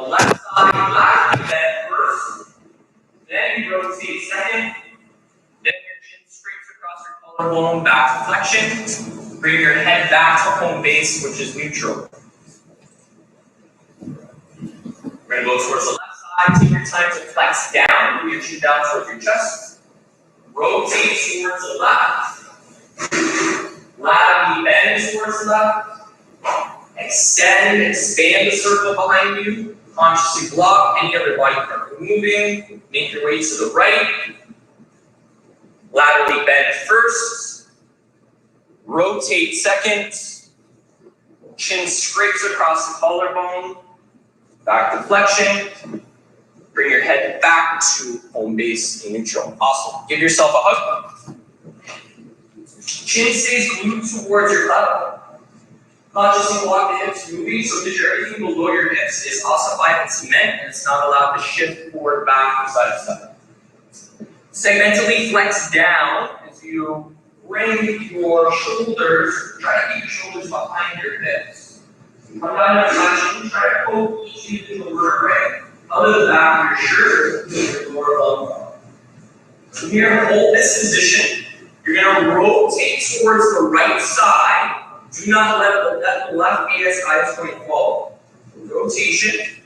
The left side, laterally bend first. Then you rotate second. Then your chin scrapes across your collarbone, back to flexion. Bring your head back to home base, which is neutral. We're going to go towards the left side. Take your time to flex down. Bring your chin down towards your chest. Rotate towards the left. Laterally bend towards the left. Extend, expand the circle behind you. Consciously block any other body part moving. Make your way to the right. Laterally bend first. Rotate second. Chin scrapes across the collarbone. Back to flexion. Bring your head back to home base in neutral. Awesome. Give yourself a hug. Chin stays glued towards your level. Consciously walk the hips moving, so that everything below your hips is ossified in cement and it's not allowed to shift forward, back, or side to side. Segmentally flex down as you bring your shoulders, try to keep your shoulders behind your hips. Come down to flexion, try to poke each individual vertebrae out of the back of your shirt to your lower lumbar. From here, hold this position. You're going to rotate towards the right side. Do not let the left ASI joint fall. Rotation.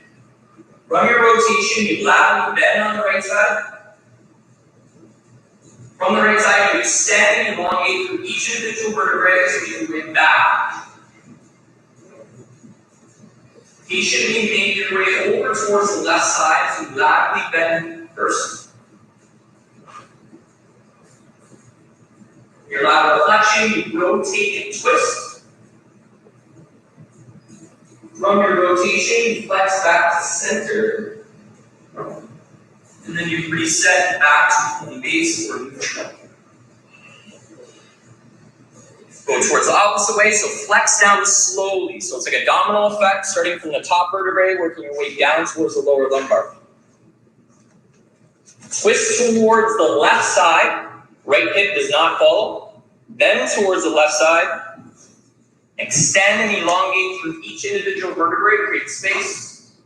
From your rotation, you laterally bend on the right side. From the right side, you extend and elongate through each individual vertebrae so you can bring back. Patiently make your way over towards the left side, so you laterally bend first. Your lateral flexion, you rotate and twist. From your rotation, you flex back to center. And then you reset back to home base or neutral. Go towards the opposite way, so flex down slowly. So it's like a domino effect, starting from the top vertebrae, working your way down towards the lower lumbar. Twist towards the left side. Right hip does not follow. Bend towards the left side. Extend and elongate through each individual vertebrae, create space.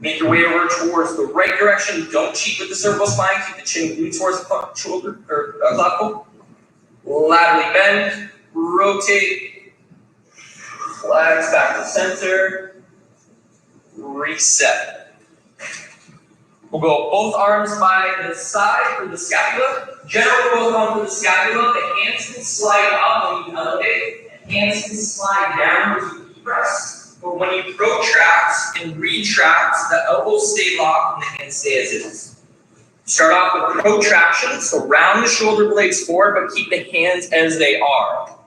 Make your way over towards the right direction. Don't cheat with the cervical spine. Keep the chin glued towards the shoulder or clavicle. Laterally bend, rotate, flex back to center, reset. We'll go both arms by the side for the scapula. General rule of thumb for the scapula, the hands can slide up when you elevate, and hands can slide down when you press. But when you protract and retract, the elbows stay locked and the hands stay as is. Start off with protraction, so round the shoulder blades forward, but keep the hands as they are.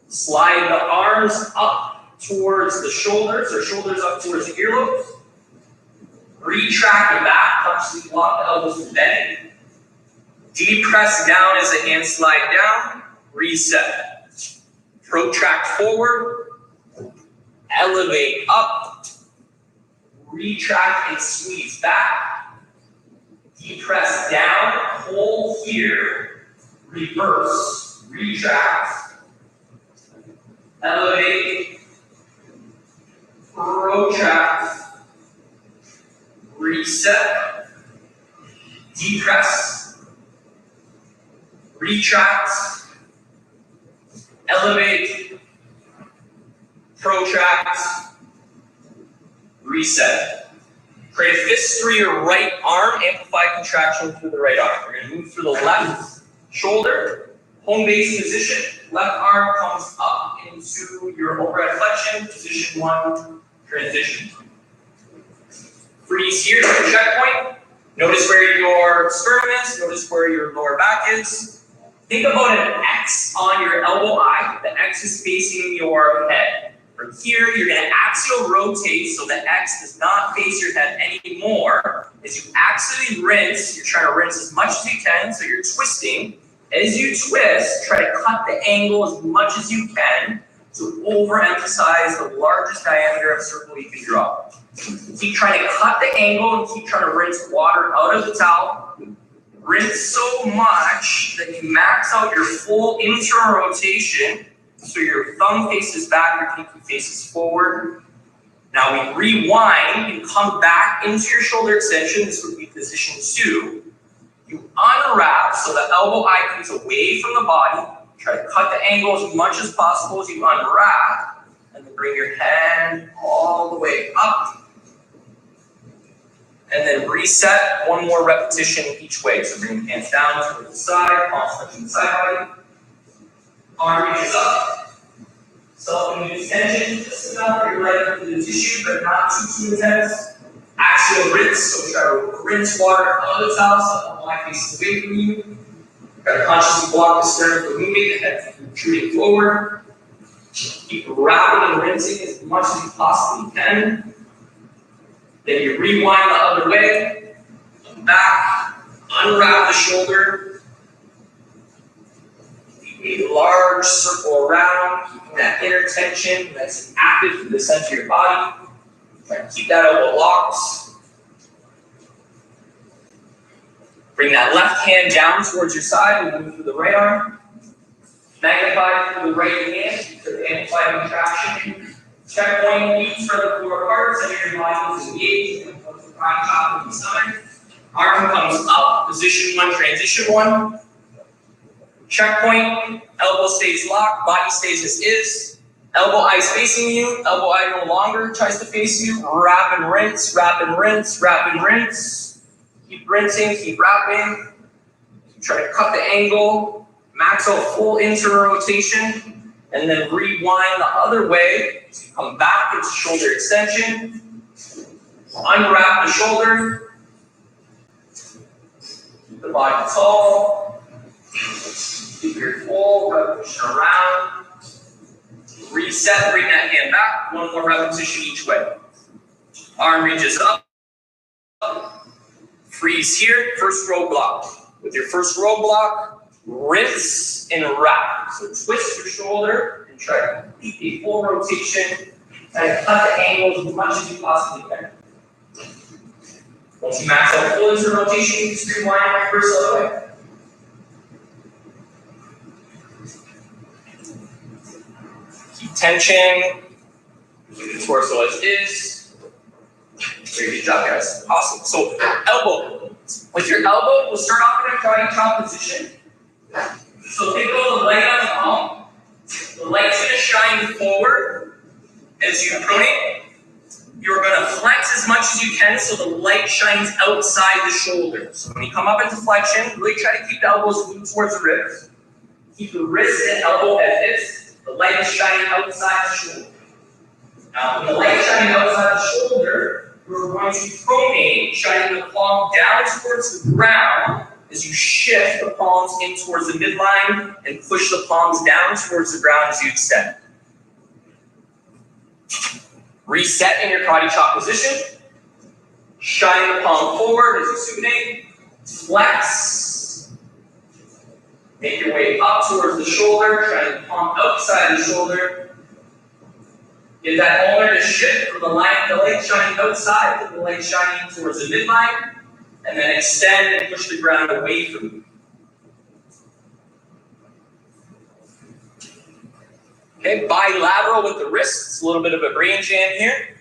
Slide the arms up towards the shoulders, or shoulders up towards the earlobes. Retract the back, consciously block the elbows with bending. Depress down as the hands slide down. Reset. Protract forward. Elevate up. Retract and squeeze back. Depress down. Hold here. Reverse. Retract. Elevate. Protract. Reset, depress, retract, elevate, protract, reset. Create a fist through your right arm, amplify contraction through the right arm. We're going to move through the left shoulder, home base position. Left arm comes up into your overhead flexion, position 1, transition. Freeze here for the checkpoint. Notice where your sternum is. Notice where your lower back is. Think about an X on your elbow eye. The X is facing your head. From here, you're going to axial rotate so the X does not face your head anymore. As you axially rinse, you're trying to rinse as much as you can, so you're twisting. As you twist, try to cut the angle as much as you can to overemphasize the largest diameter of circle you can draw. Keep trying to cut the angle and keep trying to rinse water out of the towel. Rinse so much that you max out your full internal rotation So your thumb faces back, your pinky faces forward. Now we rewind and come back into your shoulder extension. This would be position 2. You unwrap so the elbow eye comes away from the body. Try to cut the angle as much as possible as you unwrap. And then bring your hand all the way up. And then reset, one more repetition each way. So bring your hands down towards the side, palms touching the side body. Arm reaches up. Self-induced tension, just enough for your leg into the tissue, but not too intense. Axial rinse, so try to rinse water out of the towel so the eye faces away from you. Try to consciously block the sternum from moving, the head from protruding forward. Keep wrapping and rinsing as much as you possibly can. Then you rewind the other way, back, unwrap the shoulder. A large circle around, keeping that inner tension that's active through the center of your body. Try to keep that elbow locked. Bring that left hand down towards your side and move through the right arm. Magnify through the right hand to amplify the contraction. Check point, feet further forward apart, center your body is engaged. Right top of the stomach. Arm comes up, position 1, transition 1. Checkpoint, elbow stays locked, body stays as is. Elbow eyes facing you, elbow eye no longer tries to face you. Wrap and rinse, wrap and rinse, wrap and rinse. Keep rinsing, keep wrapping. Try to cut the angle, max out full internal rotation, and then rewind the other way. So you come back into shoulder extension. Unwrap the shoulder. Keep the body tall. Keep your full repetition around. Reset, bring that hand back. One more repetition each way. Arm reaches up. Freeze here. First roadblock. With your first roadblock, rinse and wrap. So twist your shoulder and try to keep a full rotation and cut the angle as much as you possibly can. Once you max out full internal rotation, you just rewind and reverse the other way. Keep tension. Keep the torso as is. Very good job, guys. Awesome. So, elbow. With your elbow, we'll start off in a karate chop position. So, think about the leg on the palm. The leg's going to shine forward as you pronate. You're going to flex as much as you can so the leg shines outside the shoulder. So, when you come up into flexion, really try to keep the elbows moving towards the ribs. Keep the wrist and elbow as is. The leg is shining outside the shoulder. Now, when the leg is shining outside the shoulder, we're going to pronate, shining the palm down towards the ground as you shift the palms in towards the midline and push the palms down towards the ground as you extend. Reset in your karate chop position. Shine the palm forward as you supinate. Flex. Make your way up towards the shoulder, shining the palm outside the shoulder. Get that ulnar to shift from the leg shining outside to the leg shining towards the midline, and then extend and push the ground away from you. Okay, bilateral with the wrists, a little bit of a brain jam here.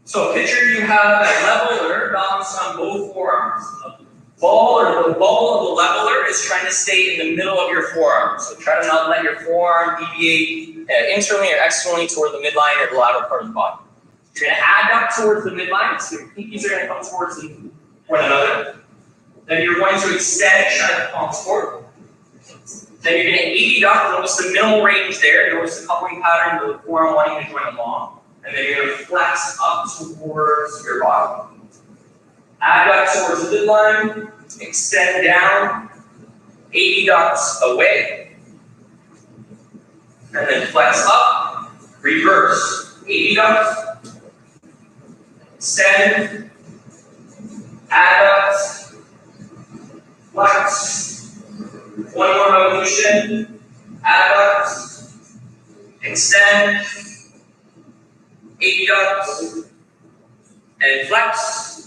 So picture you have a leveler balanced on both forearms. The ball of the leveler is trying to stay in the middle of your forearm. So try to not let your forearm deviate internally or externally toward the midline or the lateral part of the body. You're going to add up towards the midline, so your pinkies are going to come towards one another. Then you're going to extend, shine the palms forward. Then you're going to 80 duck, notice the minimal range there, notice the coupling pattern of the forearm wanting to join along. And then you're going to flex up towards your body. Add ducks towards the midline, extend down, 80 ducks away. And then flex up, reverse, 80 ducks, extend, add ducks, flex, one more revolution, add ducks, extend, 80 ducks, and flex.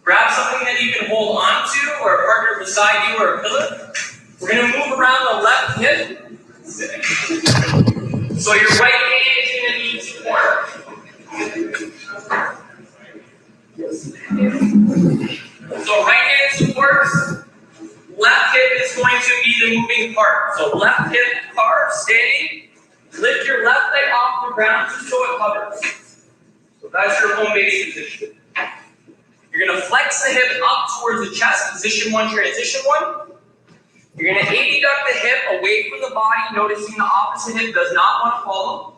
Grab something that you can hold on to, or a partner beside you, or a pillar. We're going to move around the left hip. So your right hand is going to need support. So right hand supports. Left hip is going to be the moving part. So left hip car standing. Lift your left leg off the ground just so it hovers. So that's your home base position. You're going to flex the hip up towards the chest, position 1, transition 1. You're going to abduct the hip away from the body, noticing the opposite hip does not want to follow.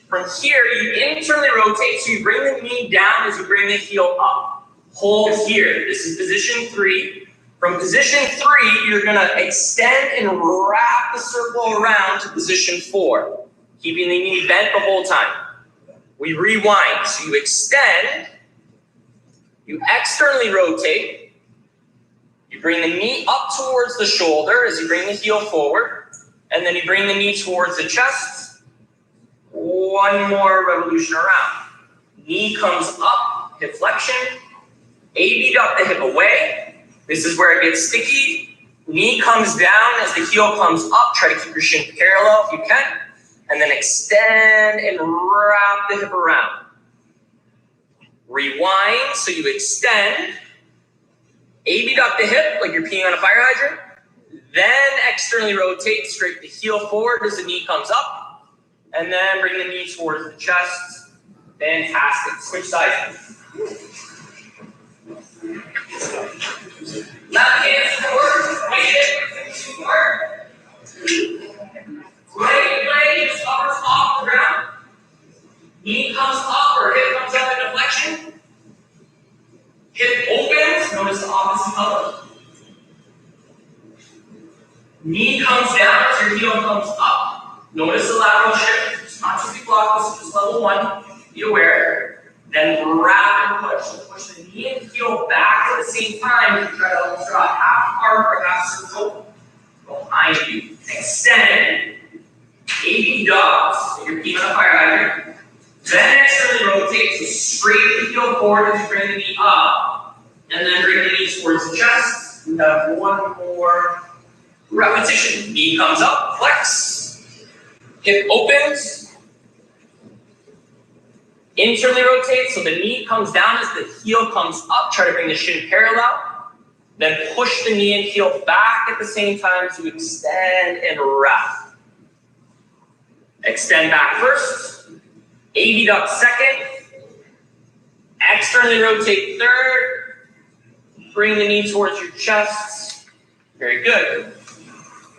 From here, you internally rotate, so you bring the knee down as you bring the heel up. Hold here. This is position 3. From position 3, you're going to extend and wrap the circle around to position 4, keeping the knee bent the whole time. We rewind. So you extend, you externally rotate, you bring the knee up towards the shoulder as you bring the heel forward, and then you bring the knee towards the chest. One more revolution around. Knee comes up, hip flexion, abduct the hip away. This is where it gets sticky. Knee comes down as the heel comes up. Try to keep your shin parallel if you can. And then extend and wrap the hip around. Rewind, so you extend. Abduct the hip like you're peeing on a fire hydrant. Then externally rotate, straight the heel forward as the knee comes up. And then bring the knee towards the chest. Fantastic. Switch sides. Left hand forward, right hip forward. Right leg is hovers off the ground. Knee comes up or hip comes up in a flexion. Hip opens, notice the opposite color. Knee comes down as your heel comes up. Notice the lateral shift. It's not just be blocked, this is just level 1. Be aware. Then wrap and push. So push the knee and heel back at the same time to try to almost draw half arc or half circle behind you. Extend. Abduct. So you're peeing on a fire hydrant. Then externally rotate. So straight the heel forward as you bring the knee up. And then bring the knee towards the chest. We have one more repetition. Knee comes up. Flex. Hip opens. Internally rotate, so the knee comes down as the heel comes up. Try to bring the shin parallel. Then push the knee and heel back at the same time to extend and wrap. Extend back first. Abduct second. Externally rotate third. Bring the knee towards your chest. Very good.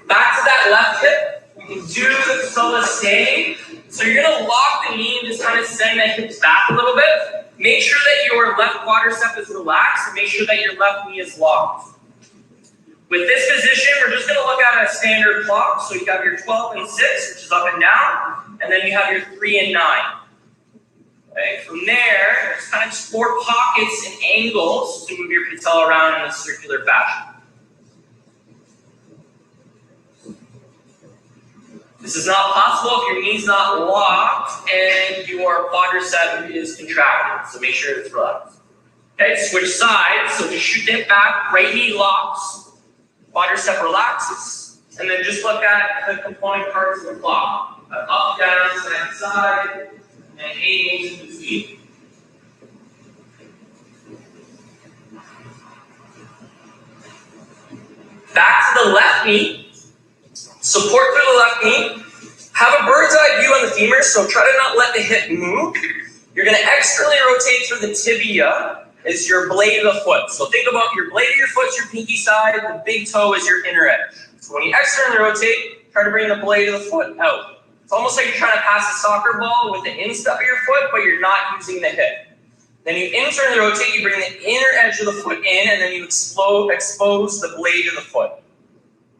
Back to that left hip. We can do the solo standing. So you're going to lock the knee and just kind of send that hips back a little bit. Make sure that your left quadricep is relaxed and make sure that your left knee is locked. With this position, we're just going to look at a standard clock. So you have your 12 and 6, which is up and down, and then you have your 3 and 9. Okay, from there, just kind of explore pockets and angles to move your patella around in a circular fashion. This is not possible if your knee's not locked and your quadricep is contracted. So make sure it's relaxed. Okay, switch sides. So just shoot the hip back, right knee locks, quadricep relaxes, and then just look at the component parts of the clock. Up, down, side to side, and angles in between. Back to the left knee. Support through the left knee. Have a bird's eye view on the femur, so try to not let the hip move. You're going to externally rotate through the tibia as your blade of the foot. So think about your blade of your foot is your pinky side, the big toe is your inner edge. So when you externally rotate, try to bring the blade of the foot out. It's almost like you're trying to pass a soccer ball with the instep of your foot, but you're not using the hip. Then you internally rotate, you bring the inner edge of the foot in, and then you expose the blade of the foot.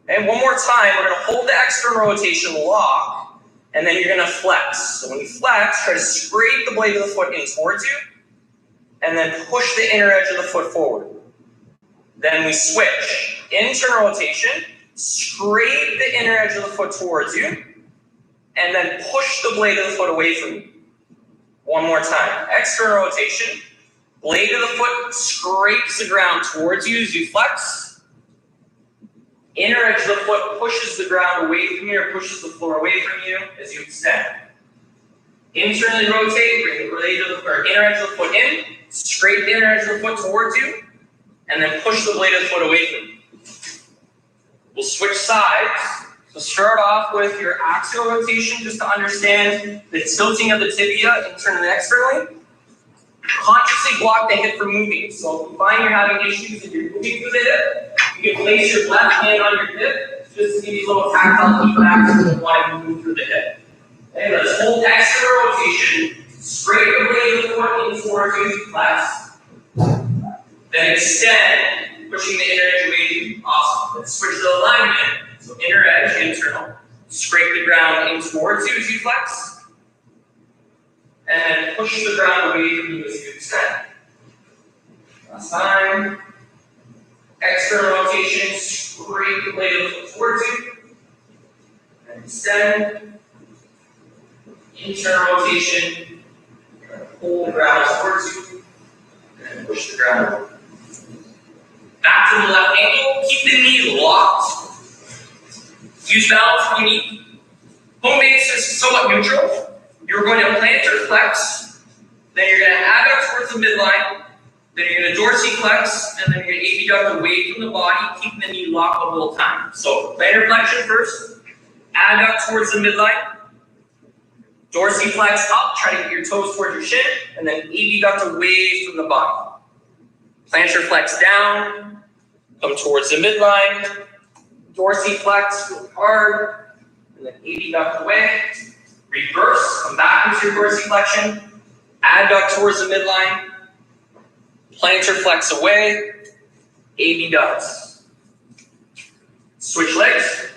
And one more time, we're going to hold the external rotation lock, and then you're going to flex. So when you flex, try to scrape the blade of the foot in towards you, and then push the inner edge of the foot forward. Then we switch. Internal rotation, scrape the inner edge of the foot towards you, and then push the blade of the foot away from you. One more time. External rotation, blade of the foot scrapes the ground towards you as you flex. Inner edge of the foot pushes the ground away from you or pushes the floor away from you as you extend. Internally rotate, bring the blade of the, or inner edge of the foot in, scrape the inner edge of the foot towards you, and then push the blade of the foot away from you. We'll switch sides. So start off with your axial rotation just to understand the tilting of the tibia internally and externally. Consciously block the hip from moving. So if you find you're having issues and you're moving through the hip, you can place your left hand on your hip just to give you a little tactile feedback so you don't want to move through the hip. Okay, let's hold external rotation. Scrape the blade of the foot in towards you, flex. Then extend, pushing the inner edge away. Awesome. Let's switch the alignment. So inner edge, internal. Scrape the ground in towards you as you flex. And push the ground away from you as you extend. Last time. External rotation, scrape the blade of the foot towards you. And extend. Internal rotation, pull the ground towards you. And push the ground over. Back to the left ankle, keep the knee locked. Use balance when you need. Home base is somewhat neutral. You're going to plantar flex, then you're going to abduct towards the midline, then you're going to dorsiflex, and then you're going to abduct away from the body, keeping the knee locked the whole time. So plantar flexion first, abduct towards the midline, dorsiflex up, try to get your toes towards your shin, and then abduct away from the body. Plantar flex down, come towards the midline, dorsiflex, really hard, and then abduct away. Reverse, come back into your dorsiflexion, adduct towards the midline, plantar flex away, abduct. Switch legs.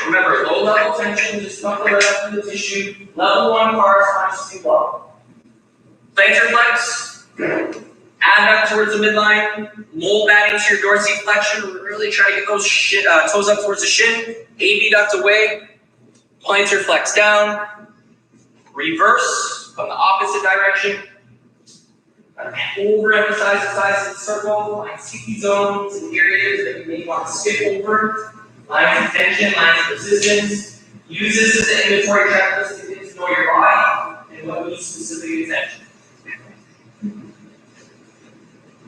Remember, low level tension, just not the left of the tissue. Level 1 bars, consciously blow. Plantar flex, adduct towards the midline, mold that into your dorsiflexion. Really try to get those toes up towards the shin. Abduct away, plantar flex down, reverse from the opposite direction. Overemphasize the size of the circle, find sticky zones and areas that you may want to skip over. Lines of tension, lines of resistance. Use this as an inventory checklist to get to know your body and what needs specific attention.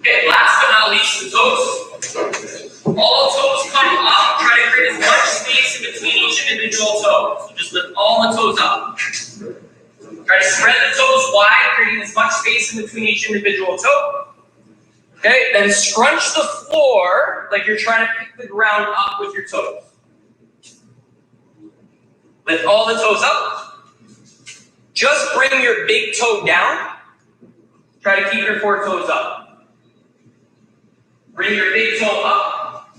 Okay, last but not least, the toes. All toes come up. Try to create as much space in between each individual toe. So just lift all the toes up. Try to spread the toes wide, creating as much space in between each individual toe. Okay, then scrunch the floor like you're trying to pick the ground up with your toes. Lift all the toes up. Just bring your big toe down. Try to keep your 4 toes up. Bring your big toe up.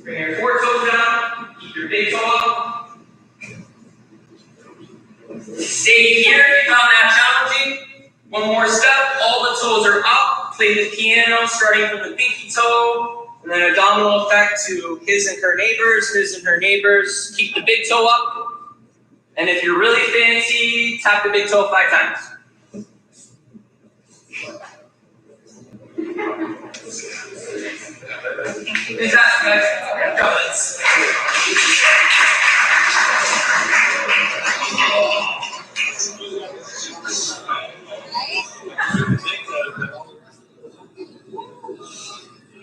Bring your 4 toes down. Keep your big toe up. Stay here if you found that challenging. One more step. All the toes are up. Play the piano starting from the pinky toe. And then a domino effect to his and her neighbors, his and her neighbors. Keep the big toe up. And if you're really fancy, tap the big toe 5 times. Exactly, guys.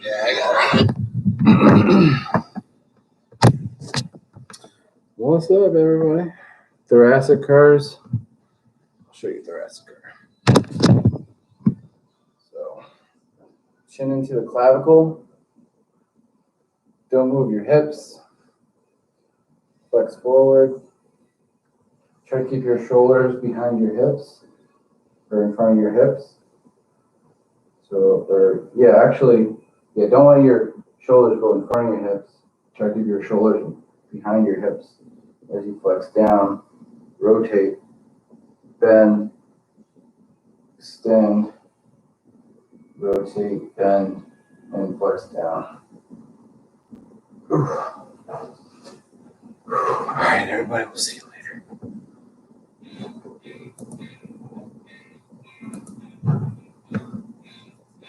Yeah, I got it. What's up, everybody? Thoracic curves. I'll show you thoracic curve. So, chin into the clavicle. Don't move your hips. Flex forward. Try to keep your shoulders behind your hips or in front of your hips. So, don't let your shoulders go in front of your hips. Try to keep your shoulders behind your hips as you flex down, rotate, bend, extend, rotate, bend, and flex down. All right, everybody, we'll see you later.